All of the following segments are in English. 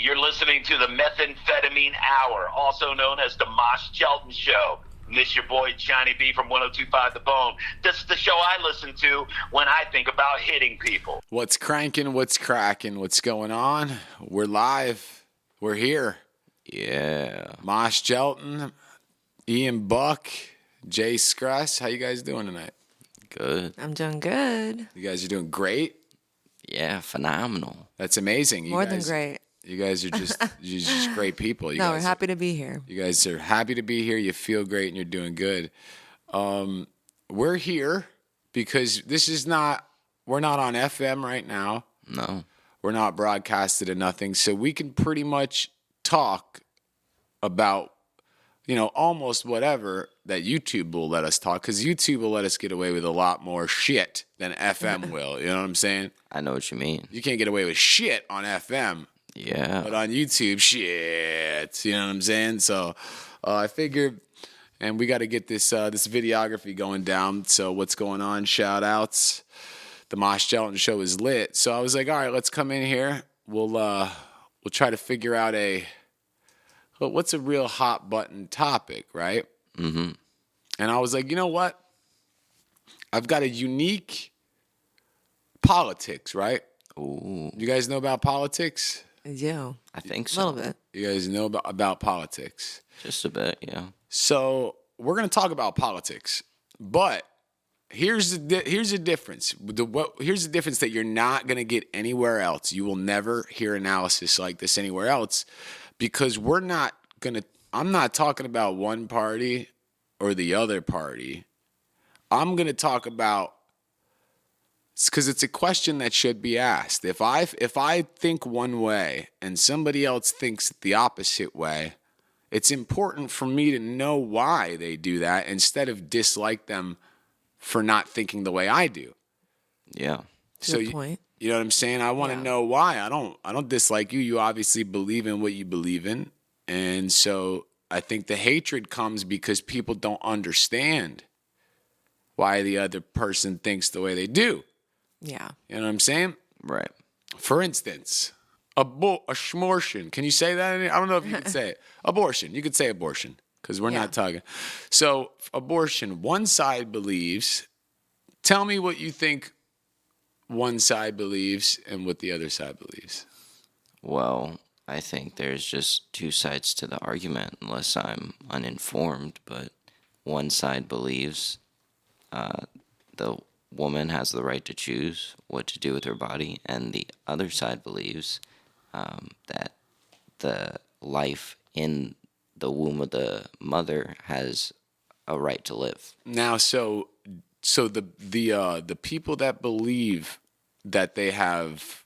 You're listening to the Methamphetamine Hour, also known as the Mosh Jelton Show. And this is your boy Johnny B from 102.5 The Bone. This is the show I listen to when I think about hitting people. What's cranking? What's cracking? What's going on? We're live. We're here. Yeah. Mosh Jelton, Ian Buck, J Skress. How you guys doing tonight? Good. I'm doing good. You guys are doing great. Yeah, phenomenal. That's amazing. More than great. You guys are just you're just great people. We're happy to be here. You guys are happy to be here. You feel great and you're doing good. We're here because we're not on FM right now. No. We're not broadcasted to nothing. So we can pretty much talk about, almost whatever that YouTube will let us talk, because YouTube will let us get away with a lot more shit than FM will. You know what I'm saying? I know what you mean. You can't get away with shit on FM. Yeah. But on YouTube, shit. You know what I'm saying? So I figured, and we got to get this videography going down. So what's going on? Shout outs. The Mosh Jelton Show is lit. So I was like, all right, let's come in here. We'll try to figure out what's a real hot button topic, right? Mm-hmm. And I was like, you know what? I've got a unique politics, right? Ooh. You guys know about politics? Yeah. I think so. A little bit. You guys know about politics. Just a bit, yeah. So we're going to talk about politics, but here's the difference. Here's the difference that you're not going to get anywhere else. You will never hear analysis like this anywhere else, because I'm not talking about one party or the other party. I'm going to talk about, because it's a question that should be asked. If I think one way and somebody else thinks the opposite way, it's important for me to know why they do that instead of dislike them for not thinking the way I do. Yeah. Good point. You know what I'm saying? I want to know why. I don't dislike you. You obviously believe in what you believe in. And so I think the hatred comes because people don't understand why the other person thinks the way they do. Yeah. You know what I'm saying? Right. For instance, abortion. Can you say that? I don't know if you can say it. Abortion. You could say abortion because we're not talking. So abortion, one side believes. Tell me what you think one side believes and what the other side believes. Well, I think there's just two sides to the argument, unless I'm uninformed. But one side believes the woman has the right to choose what to do with her body, and the other side believes that the life in the womb of the mother has a right to live. Now, so the people that believe that they have,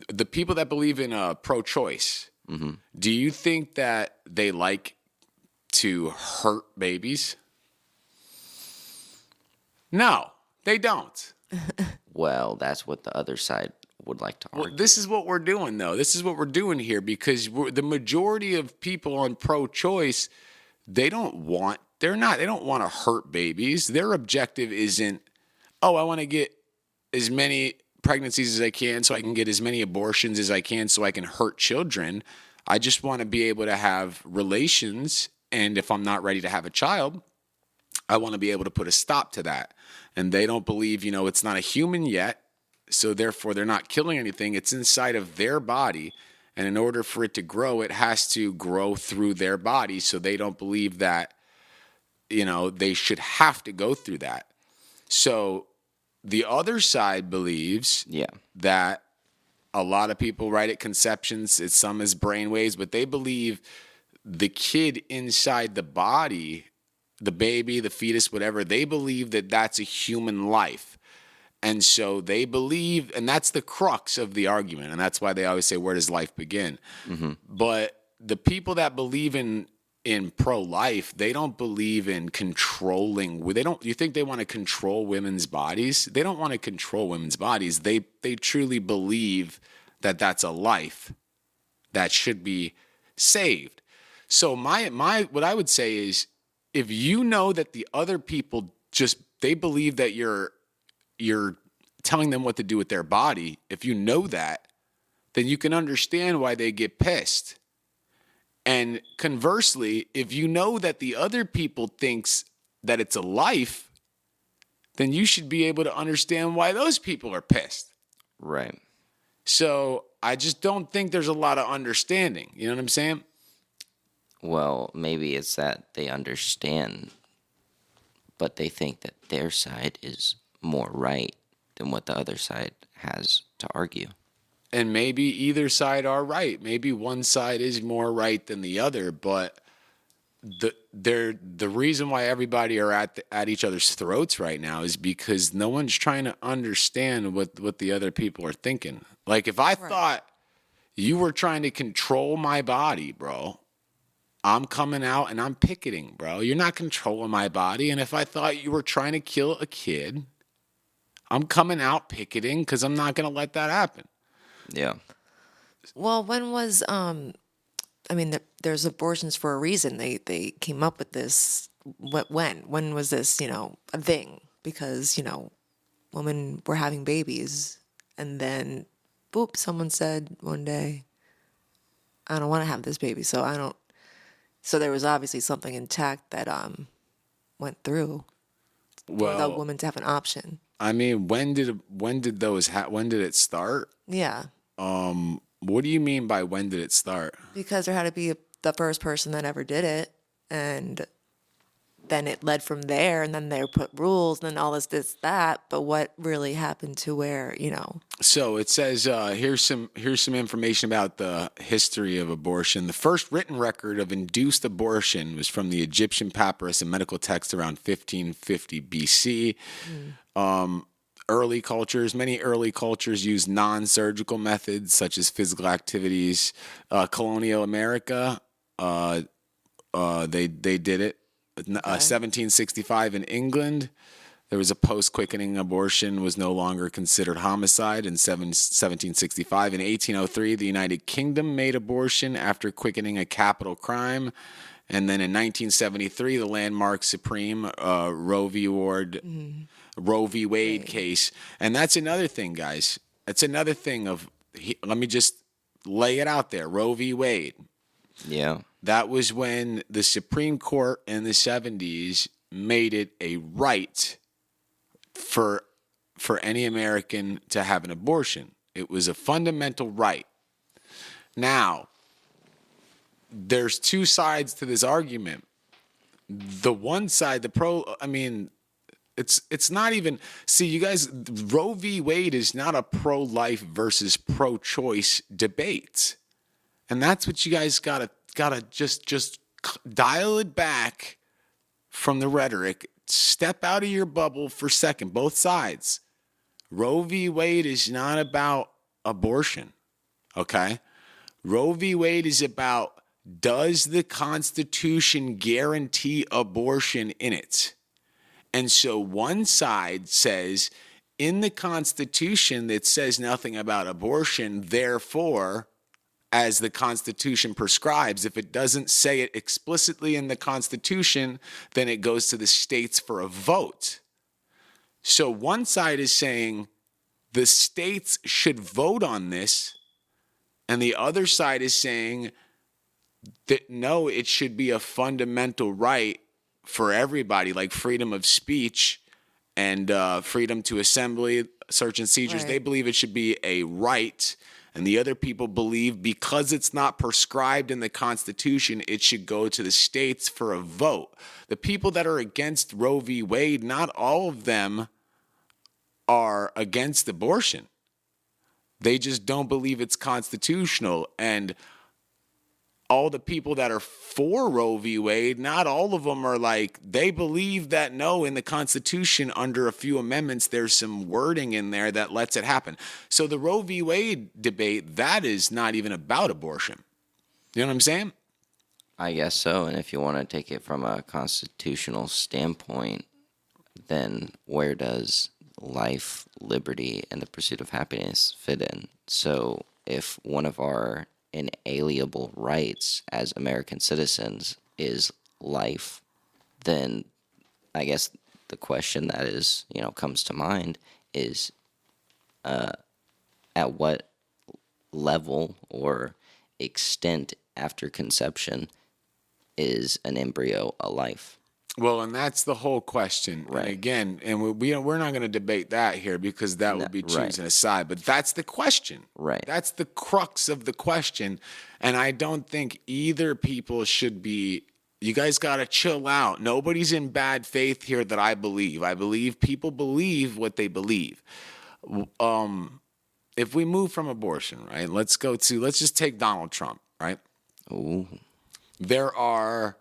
the people that believe in pro-choice, Mm-hmm. do you think that they like to hurt babies? No, they don't. Well, that's what the other side would like to argue. Well, this is what we're doing, though. This is what we're doing here, because the majority of people on pro-choice, they don't want to hurt babies. Their objective isn't, I want to get as many pregnancies as I can so I can get as many abortions as I can so I can hurt children. I just want to be able to have relations, and if I'm not ready to have a child, I want to be able to put a stop to that. And they don't believe, it's not a human yet, so therefore they're not killing anything. It's inside of their body, and in order for it to grow, it has to grow through their body, so they don't believe that, they should have to go through that. So the other side believes that a lot of people right at conceptions, some is brainwaves, but they believe the kid inside the body, the baby, the fetus, whatever, they believe that that's a human life. And so they believe, and that's the crux of the argument, and that's why they always say, where does life begin? Mm-hmm. But the people that believe in pro-life, they don't believe in controlling. You think they want to control women's bodies? They don't want to control women's bodies. They truly believe that that's a life that should be saved. So what I would say is, if you know that the other people they believe that you're telling them what to do with their body, if you know that, then you can understand why they get pissed. And conversely, if you know that the other people thinks that it's a life, then you should be able to understand why those people are pissed. Right. So I just don't think there's a lot of understanding. You know what I'm saying? Well, maybe it's that they understand, but they think that their side is more right than what the other side has to argue. And maybe either side are right. Maybe one side is more right than the other, but the reason why everybody are at each other's throats right now is because no one's trying to understand what the other people are thinking. Like if I thought you were trying to control my body, bro, I'm coming out and I'm picketing, bro. You're not controlling my body. And if I thought you were trying to kill a kid, I'm coming out picketing because I'm not going to let that happen. Yeah. Well, when was there's abortions for a reason. They came up with this. When was this, a thing? Because, women were having babies, and then, boop, someone said one day, I don't want to have this baby, so I don't. So there was obviously something intact that went through for the woman to have an option. I mean, when did it start? Yeah. What do you mean by when did it start? Because there had to be the first person that ever did it, and then it led from there, and then they put rules, and then all this, that. But what really happened to where, So it says here's some information about the history of abortion. The first written record of induced abortion was from the Egyptian papyrus and medical text around 1550 BC. Many early cultures used non-surgical methods such as physical activities. Colonial America, they did it. 1765 in England, there was a post-quickening abortion was no longer considered homicide in 1765. In 1803, the United Kingdom made abortion after quickening a capital crime. And then in 1973, the landmark Supreme Roe v. Wade case. And that's another thing, guys. That's another thing let me just lay it out there. Roe v. Wade. Yeah. That was when the Supreme Court in the 70s made it a right for any American to have an abortion. It was a fundamental right. Now, there's two sides to this argument. The one side, it's not even, see, you guys, Roe v. Wade is not a pro-life versus pro-choice debate. And that's what you guys gotta just dial it back from the rhetoric. Step out of your bubble for a second, both sides. Roe v. Wade is not about abortion, okay? Roe v. Wade is about, does the Constitution guarantee abortion in it? And so one side says, in the Constitution that says nothing about abortion, therefore, as the Constitution prescribes, if it doesn't say it explicitly in the Constitution, then it goes to the states for a vote. So one side is saying the states should vote on this, and the other side is saying that no, it should be a fundamental right for everybody, like freedom of speech and freedom to assembly, search and seizures. Right. They believe it should be a right. And the other people believe because it's not prescribed in the Constitution, it should go to the states for a vote. The people that are against Roe v. Wade, not all of them are against abortion. They just don't believe it's constitutional. And all the people that are for Roe v. Wade, not all of them are like, they believe that no, in the Constitution, under a few amendments, there's some wording in there that lets it happen. So the Roe v. Wade debate, that is not even about abortion. You know what I'm saying? I guess so. And if you want to take it from a constitutional standpoint, then where does life, liberty, and the pursuit of happiness fit in? So if one of our inalienable rights as American citizens is life, then I guess the question that is, comes to mind is, at what level or extent after conception is an embryo a life? Well, and that's the whole question. Right. And again, and we're not going to debate that here because that would be choosing a side. But that's the question. Right. That's the crux of the question. And I don't think either people should be. You guys got to chill out. Nobody's in bad faith here that I believe. I believe people believe what they believe. If we move from abortion, right, let's just take Donald Trump, right? Ooh. There are,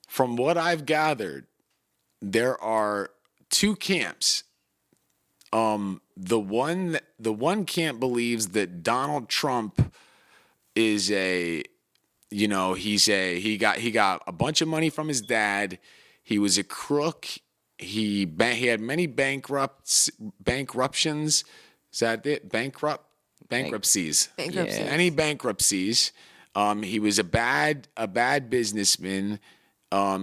from what I've gathered, there are two camps. The one camp believes that Donald Trump is he got a bunch of money from his dad. He was a crook. He had many bankruptions. Is that it? Bankruptcies. Bankruptcy. Yeah. Any bankruptcies. He was a bad businessman.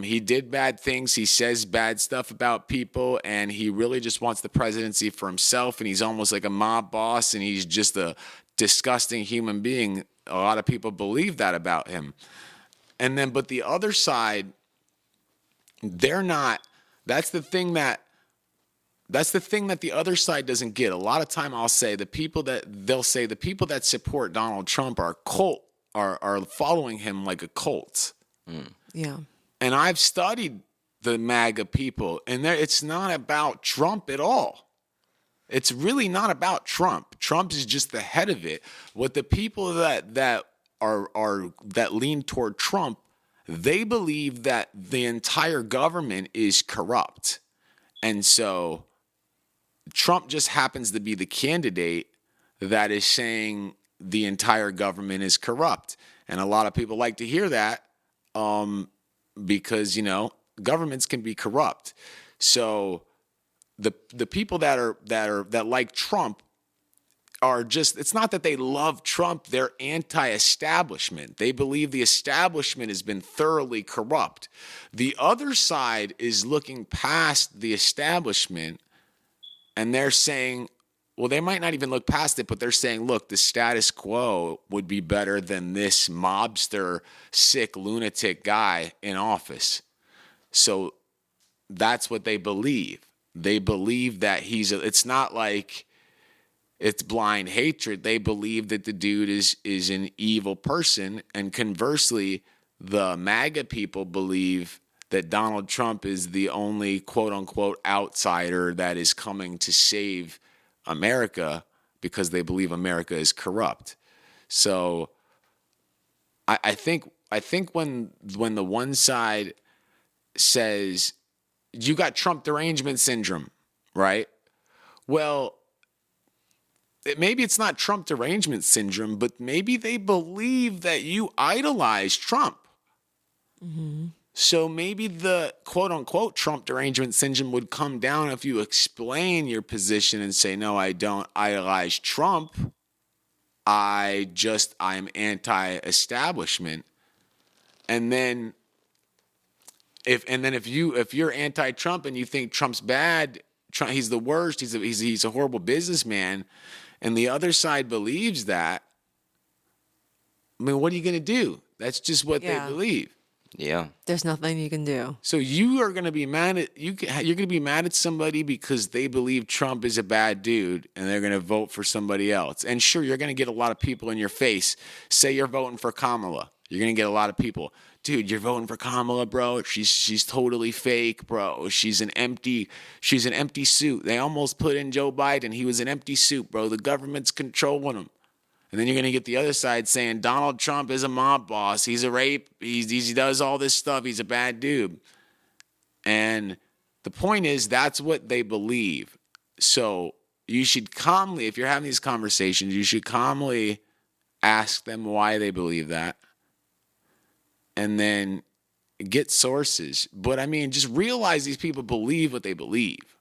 He did bad things. He says bad stuff about people, and he really just wants the presidency for himself. And he's almost like a mob boss, and he's just a disgusting human being. A lot of people believe that about him. And then, but the other side, they're not. That's the thing that the other side doesn't get. A lot of time I'll say the people that support Donald Trump are following him like a cult. Yeah. And I've studied the MAGA people, and it's not about Trump at all. It's really not about Trump. Trump is just the head of it. What the people that lean toward Trump, they believe that the entire government is corrupt. And so Trump just happens to be the candidate that is saying the entire government is corrupt. And a lot of people like to hear that because, governments can be corrupt. So the people that like Trump are just, it's not that they love Trump, they're anti-establishment. They believe the establishment has been thoroughly corrupt. The other side is looking past the establishment, and they're saying, well, they might not even look past it, but they're saying, look, the status quo would be better than this mobster, sick, lunatic guy in office. So that's what they believe. They believe that it's not like it's blind hatred. They believe that the dude is an evil person. And conversely, the MAGA people believe that Donald Trump is the only quote unquote outsider that is coming to save America because they believe America is corrupt. So I think when the one side says you got Trump derangement syndrome, right? Well, maybe it's not Trump derangement syndrome, but maybe they believe that you idolize Trump. Mm-hmm. So maybe the quote-unquote Trump derangement syndrome would come down if you explain your position and say, no, I don't idolize Trump. I'm anti-establishment. And then if you're anti-Trump and you think Trump's bad, he's the worst, he's a horrible businessman, and the other side believes that, I mean, what are you going to do? That's just what they believe. Yeah. There's nothing you can do. So you are going to be mad at you're going to be mad at somebody because they believe Trump is a bad dude and they're going to vote for somebody else. And sure, you're going to get a lot of people in your face. Say you're voting for Kamala. You're going to get a lot of people. Dude, you're voting for Kamala, bro. She's totally fake, bro. She's an empty suit. They almost put in Joe Biden. He was an empty suit, bro. The government's controlling him. And then you're going to get the other side saying Donald Trump is a mob boss. He's a rape. He does all this stuff. He's a bad dude. And the point is, that's what they believe. So you should calmly, if you're having these conversations, you should calmly ask them why they believe that. And then get sources. But I mean, just realize these people believe what they believe.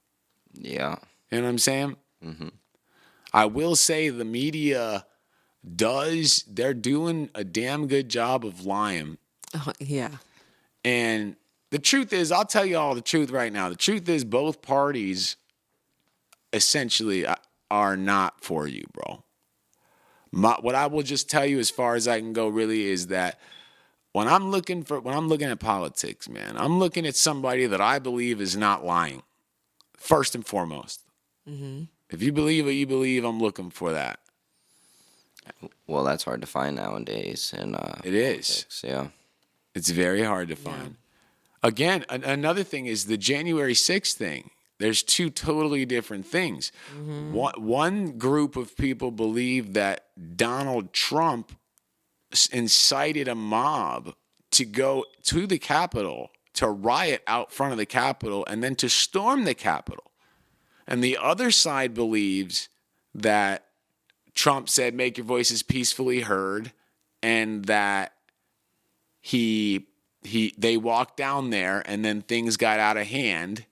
Yeah. You know what I'm saying? Mm-hmm. I will say the media they're doing a damn good job of lying. Yeah. And the truth is, I'll tell you all the truth right now. The truth is both parties essentially are not for you, bro. What I will just tell you as far as I can go really is that when I'm looking at politics, man, I'm looking at somebody that I believe is not lying, first and foremost. Mm-hmm. If you believe what you believe, I'm looking for that. Well, that's hard to find nowadays. And It is. Yeah. It's very hard to find. Again, another thing is the January 6th thing. There's two totally different things. Mm-hmm. One group of people believe that Donald Trump incited a mob to go to the Capitol, to riot out front of the Capitol, and then to storm the Capitol. And the other side believes that Trump said, make your voices peacefully heard, and that they walked down there and then things got out of hand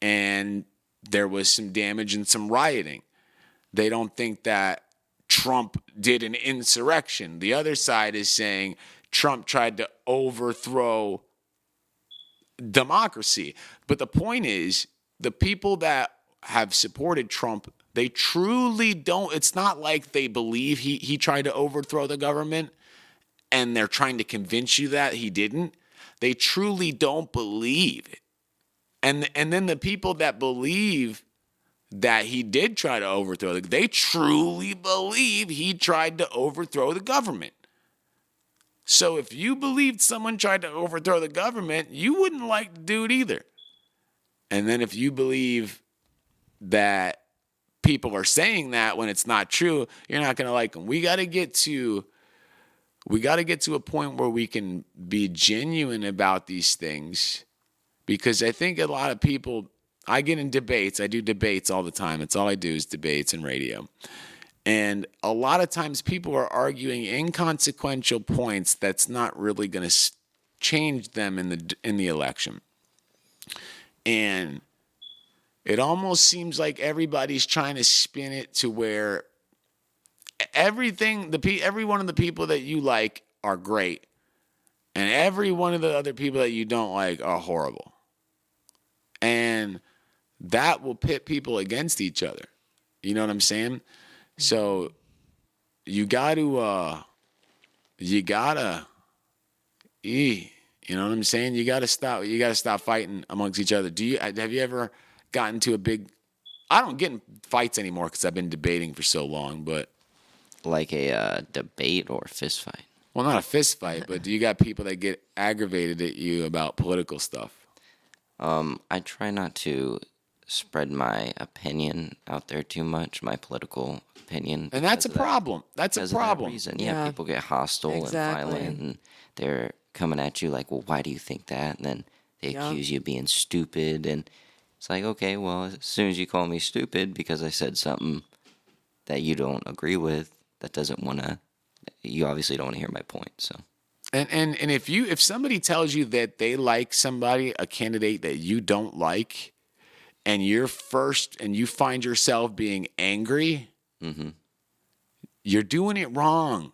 and there was some damage and some rioting. They don't think that Trump did an insurrection. The other side is saying Trump tried to overthrow democracy. But the point is, the people that have supported Trump, they truly don't. It's not like they believe he tried to overthrow the government and they're trying to convince you that he didn't. They truly don't believe it. And then the people that believe that he did try to overthrow they truly believe he tried to overthrow the government. So if you believed someone tried to overthrow the government, you wouldn't like to do it either. And then if you believe that people are saying that when it's not true, you're not going to like them. We got to get to a point where we can be genuine about these things, because I think a lot of people, I get in debates. I do debates all the time. It's all I do is debates and radio. And a lot of times people are arguing inconsequential points that's not really going to change them in the election. And it almost seems like everybody's trying to spin it to where every one of the people that you like are great, and every one of the other people that you don't like are horrible. And that will pit people against each other. You know what I'm saying? So you gotta, you know what I'm saying? You gotta stop fighting amongst each other. Have you ever gotten to a big, I don't get in fights anymore because I've been debating for so long, but. Like a debate or fist fight? Well, not a fist fight, but do you got people that get aggravated at you about political stuff? I try not to spread my opinion out there too much, my political opinion. And that's a problem. That's a problem. That reason. Yeah, people get hostile and violent, and they're coming at you like, well, why do you think that? And then they accuse you of being stupid. And it's like, okay, well, as soon as you call me stupid because I said something that you don't agree with, you obviously don't want to hear my point. So. And if somebody tells you that they like a candidate that you don't like, and you find yourself being angry, mm-hmm. You're doing it wrong.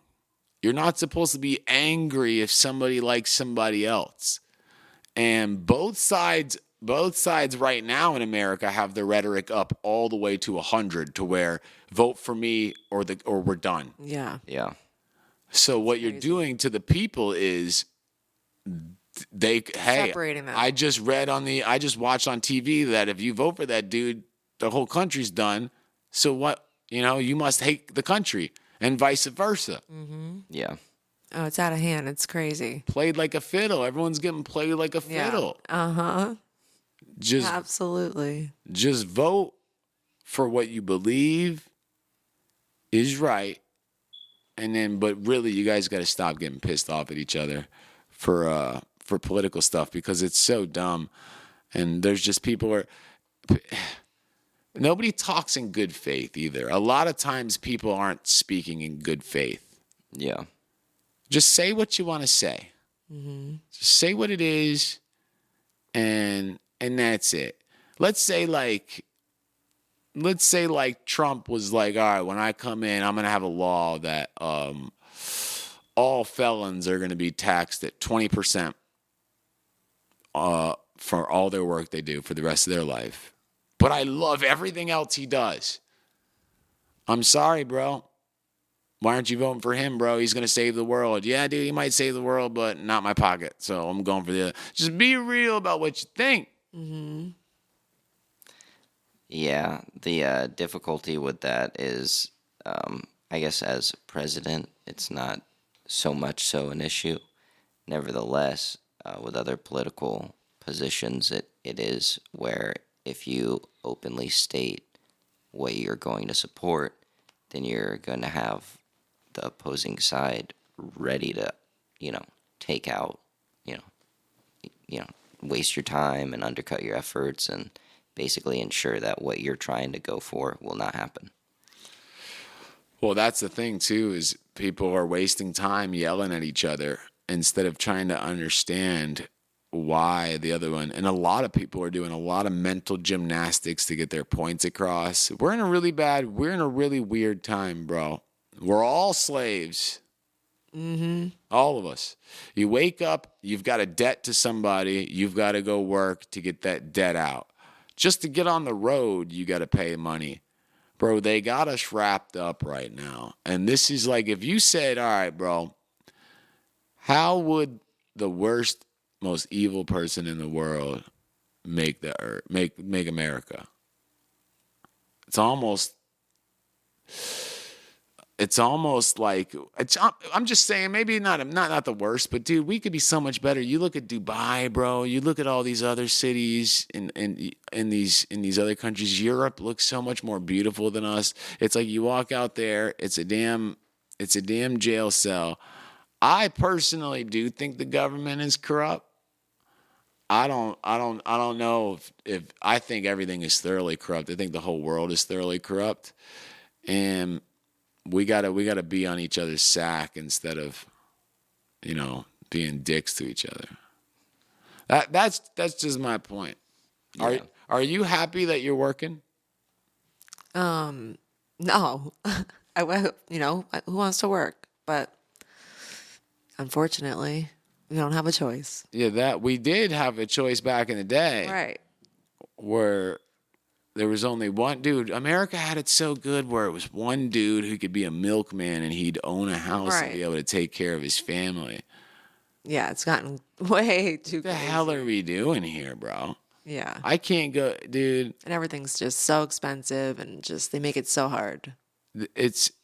You're not supposed to be angry if somebody likes somebody else. And both sides right now in America have the rhetoric up all the way to 100, to where vote for me or we're done. Yeah. So what you're doing to the people is separating them. I just watched on TV that if you vote for that dude, the whole country's done. So what, you must hate the country, and vice versa. Mm-hmm. Yeah. Oh, it's out of hand. It's crazy. Played like a fiddle. Everyone's getting played like a fiddle. Uh-huh. Absolutely. Just vote for what you believe is right. But really, you guys got to stop getting pissed off at each other for political stuff, because it's so dumb. And there's just nobody talks in good faith either. A lot of times people aren't speaking in good faith. Yeah. Just say what you want to say. Mm-hmm. Just say what it is, and that's it. Let's say Trump was like, all right, when I come in, I'm going to have a law that all felons are going to be taxed at 20% for all their work they do for the rest of their life. But I love everything else he does. I'm sorry, bro. Why aren't you voting for him, bro? He's going to save the world. Yeah, dude, he might save the world, but not my pocket. So I'm going for the... Just be real about what you think. Mm-hmm. Yeah, the difficulty with that is, I guess as president, it's not so much so an issue. Nevertheless, with other political positions, it is where if you openly state what you're going to support, then you're going to have the opposing side ready to, take out, waste your time and undercut your efforts and basically ensure that what you're trying to go for will not happen. Well, that's the thing, too, is people are wasting time yelling at each other instead of trying to understand why the other one. And a lot of people are doing a lot of mental gymnastics to get their points across. We're in a really weird time, bro. We're all slaves. Mm-hmm. All of us. You wake up, you've got a debt to somebody, you've got to go work to get that debt out. Just to get on the road, you got to pay money. Bro, they got us wrapped up right now. And this is like, if you said, all right, bro, how would the worst, most evil person in the world make the earth, make America? It's almost like I'm just saying, maybe not the worst, but dude, we could be so much better. You look at Dubai, bro. You look at all these other cities in these other countries. Europe looks so much more beautiful than us. It's like you walk out there, it's a damn jail cell. I personally do think the government is corrupt. I don't know if I think everything is thoroughly corrupt. I think the whole world is thoroughly corrupt, and we gotta be on each other's sack instead of, being dicks to each other. That's just my point. Yeah. Are you happy that you're working? No. Who wants to work? But unfortunately, we don't have a choice. Yeah, that we did have a choice back in the day. Right. Where there was only one dude. America had it so good where it was one dude who could be a milkman and he'd own a house and be able to take care of his family. Yeah, it's gotten way too What the crazy. hell are we doing here, bro? Yeah. I can't go, dude. And everything's just so expensive and just they make it so hard.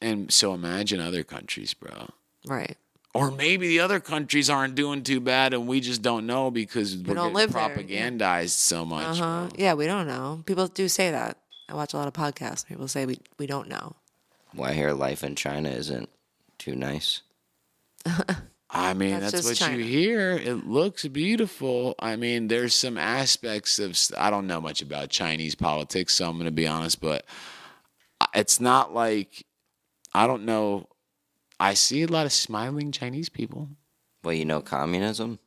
And so imagine other countries, bro. Right. Or maybe the other countries aren't doing too bad and we just don't know because we're don't getting live there, propagandized so much. Bro. Yeah, we don't know. People do say that. I watch a lot of podcasts. People say we don't know. Well, I hear life in China isn't too nice. I mean, that's just what China. you hear. It looks beautiful. I mean, there's some aspects of, I don't know much about Chinese politics, so I'm going to be honest, but it's not like, I don't know. I see a lot of smiling Chinese people. Well, communism?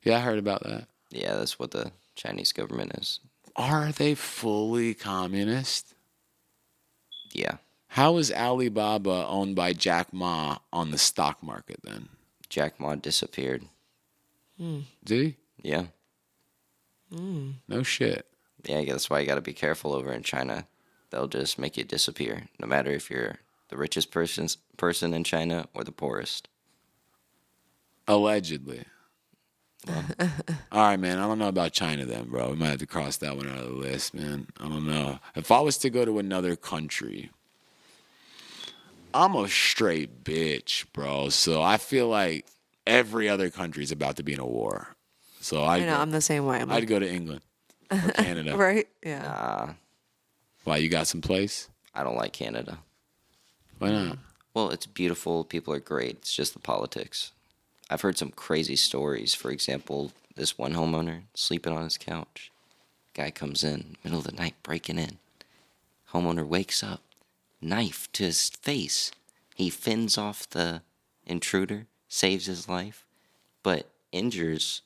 Yeah, I heard about that. Yeah, that's what the Chinese government is. Are they fully communist? Yeah. How is Alibaba owned by Jack Ma on the stock market then? Jack Ma disappeared. Did he? Yeah. No shit. Yeah, that's why you got to be careful over in China. They'll just make you disappear, no matter if you're the richest person in China or the poorest. Allegedly. Well, all right, man. I don't know about China then, bro. We might have to cross that one out of the list, man. I don't know. If I was to go to another country, I'm a straight bitch, bro. So I feel like every other country is about to be in a war. So I'm the same way. I'd go to England or Canada. Right? Yeah. Why, you got some place? I don't like Canada. Why not? Well, it's beautiful. People are great. It's just the politics. I've heard some crazy stories. For example, this one homeowner sleeping on his couch. Guy comes in, middle of the night, breaking in. Homeowner wakes up, knife to his face. He fends off the intruder, saves his life, but injures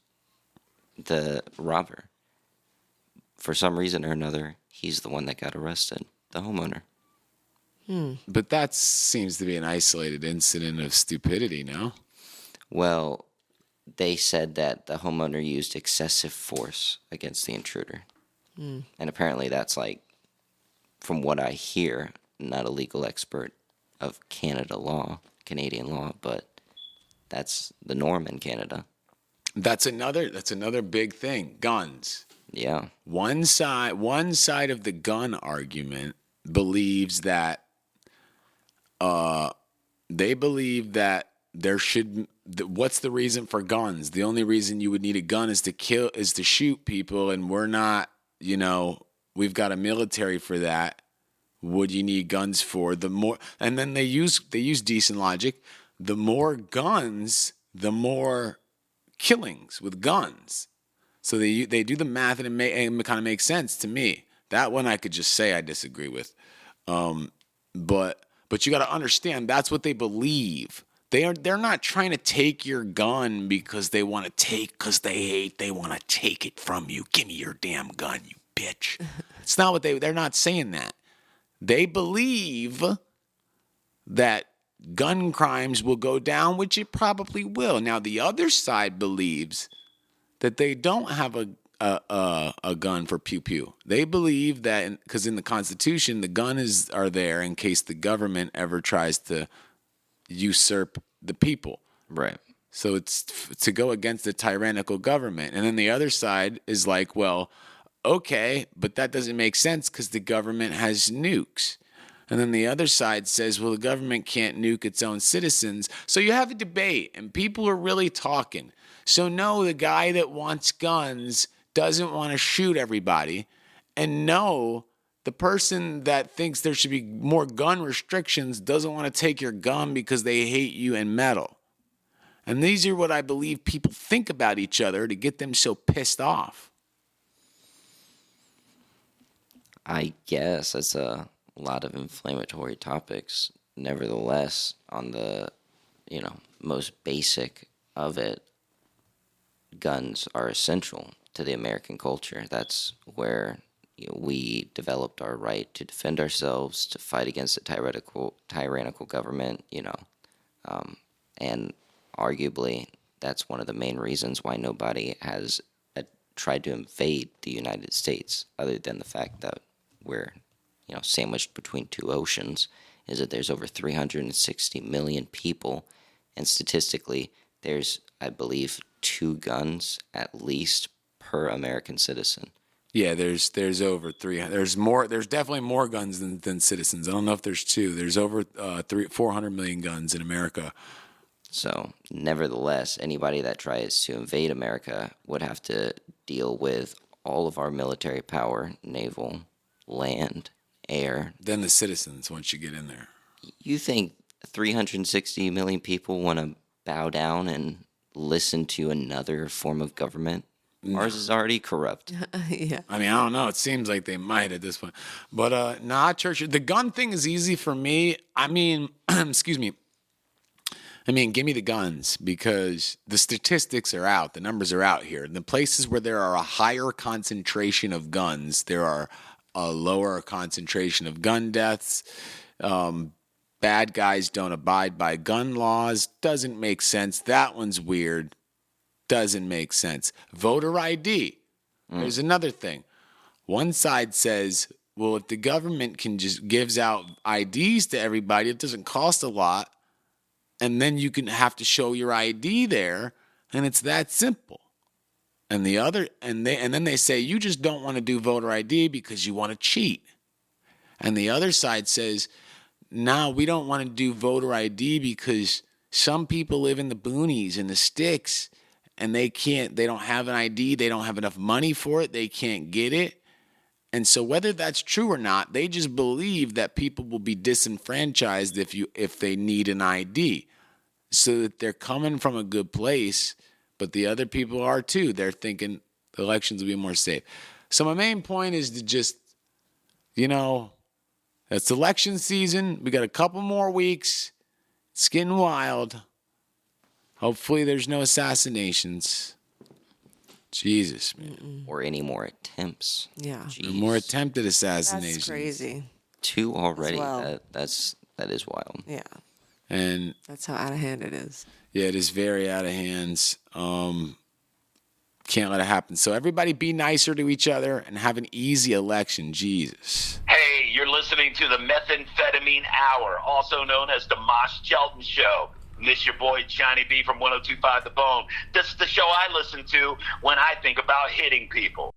the robber. For some reason or another, he's the one that got arrested, the homeowner. But that seems to be an isolated incident of stupidity, no? Well, they said that the homeowner used excessive force against the intruder. And apparently that's from what I hear, not a legal expert of Canada law, Canadian law, but that's the norm in Canada. That's another big thing. Guns. Yeah. One side of the gun argument believes that they believe that there should. What's the reason for guns? The only reason you would need a gun is to shoot people, and we're not. We've got a military for that. What do you need guns for? The more, and then they use decent logic. The more guns, the more killings with guns. So they do the math, and it kind of makes sense to me. That one I could just say I disagree with. But you got to understand that's what they believe. They're not trying to take your gun because they want to take it from you. Give me your damn gun, you bitch. It's not what they're not saying that. They believe that gun crimes will go down, which it probably will. Now the other side believes that they don't have a gun for pew pew. They believe that because in the Constitution the guns are there in case the government ever tries to usurp the people. Right. So it's to go against the tyrannical government. And then the other side is like, well, okay, but that doesn't make sense because the government has nukes. And then the other side says, well, the government can't nuke its own citizens. So you have a debate, and people are really talking. So no, the guy that wants guns doesn't want to shoot everybody. And no, the person that thinks there should be more gun restrictions doesn't want to take your gun because they hate you and metal. And these are what I believe people think about each other to get them so pissed off. I guess that's a lot of inflammatory topics. Nevertheless, on the, most basic of it, guns are essential to the American culture. That's where we developed our right to defend ourselves, to fight against a tyrannical government, and arguably that's one of the main reasons why nobody has tried to invade the United States, other than the fact that we're, sandwiched between two oceans, is that there's over 360 million people, and statistically, there's, I believe, 2 guns at least per American citizen. Yeah, there's over 300. There's definitely more guns than citizens. I don't know if there's 2. There's over 400 million guns in America. So, nevertheless, anybody that tries to invade America would have to deal with all of our military power, naval, land, air. Then the citizens, once you get in there. You think 360 million people want to bow down and listen to another form of government? No. Ours is already corrupt. Yeah. I mean, I don't know. It seems like they might at this point. But, Church, the gun thing is easy for me. I mean, excuse me. Give me the guns, because the statistics are out. The numbers are out here. In the places where there are a higher concentration of guns, there are a lower concentration of gun deaths. Bad guys don't abide by gun laws. Doesn't make sense. That one's weird. Doesn't make sense. Voter ID. There's another thing. One side says, well, if the government can just gives out IDs to everybody, it doesn't cost a lot. And then you can have to show your ID there, and it's that simple. And then they say you just don't want to do voter ID because you want to cheat. And the other side says, no, we don't want to do voter ID because some people live in the boonies, in the sticks, and they don't have an ID, they don't have enough money for it, they can't get it. And so whether that's true or not, they just believe that people will be disenfranchised if they need an ID. So that they're coming from a good place, but the other people are too. They're thinking the elections will be more safe. So my main point is to just, it's election season. We got a couple more weeks. It's getting wild. Hopefully there's no assassinations. Jesus, man. Or any more attempts. Yeah. No more attempted assassinations. That's crazy. 2 already. Well. That is wild. Yeah. And that's how out of hand it is. Yeah, it is very out of hands. Can't let it happen. So everybody be nicer to each other and have an easy election. Jesus. Hey, you're listening to the Methamphetamine Hour, also known as the Mosh Jelton Show. And this your boy Johnny B from 102.5 The Bone. This is the show I listen to when I think about hitting people.